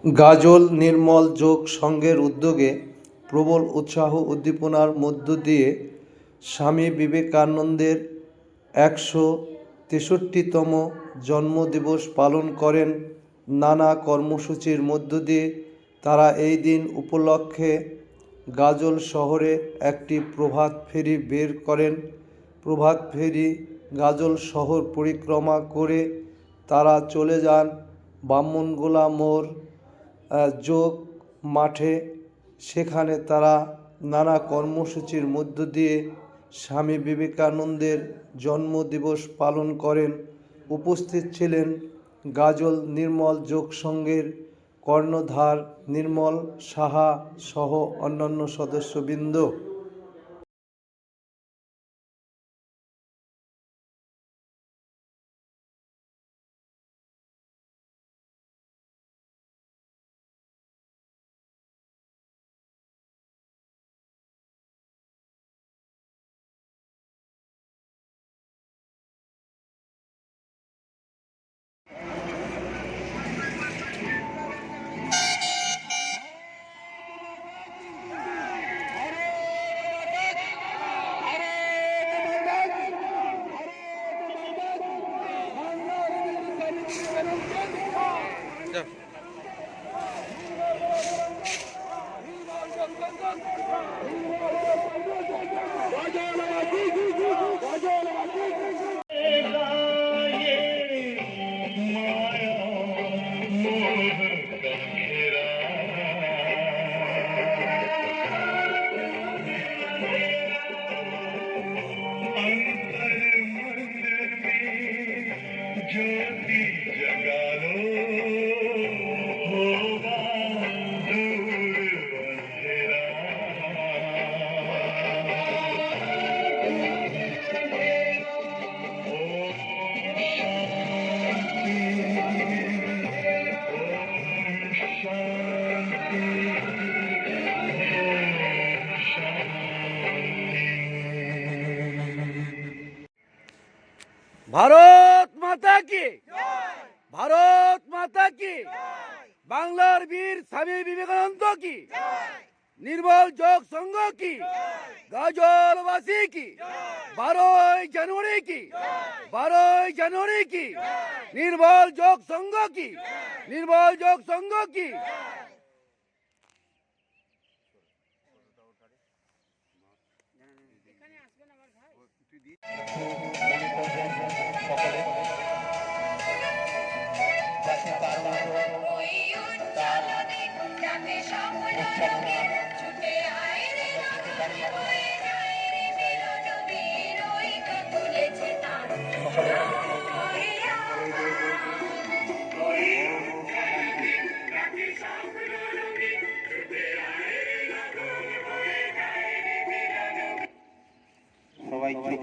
গাজল নির্মল যোগ সংঘের উদ্যোগে প্রবল উৎসাহ উদ্দীপনার মধ্য দিয়ে স্বামী বিবেকানন্দের ১৬৩তম জন্মদিবস পালন করেন। নানা কর্মসূচির মধ্য দিয়ে তারা এই দিন উপলক্ষে গাজল শহরে একটি প্রভাত ফেরি বের করেন। প্রভাত ফেরি গাজল শহর পরিক্রমা করে তারা চলে যান বামনগোলা মোড় যোগ মাঠে। সেখানে তারা নানা কর্মসূচির মধ্য দিয়ে স্বামী বিবেকানন্দের জন্মদিবস পালন করেন। উপস্থিত ছিলেন গাজল নির্মল যোগ সংঘের কর্ণধার নির্মল সাহা সহ অন্যান্য সদস্যবৃন্দ। ज्योति जगा लो, होगा दूर अंधेरा। ভারত মাতা কি, ভারত মাতা কি, বাংলার বীর স্বামী বিবেকানন্দ কি, নির্মল যোগ সংঘ কি, গাজলবাসী কি, 12ই জানুয়ারি কি, 12ই জানুয়ারি কি, নির্মল যোগ সংঘ কি, নির্মল যোগ সংঘ কি। সবাই চোখ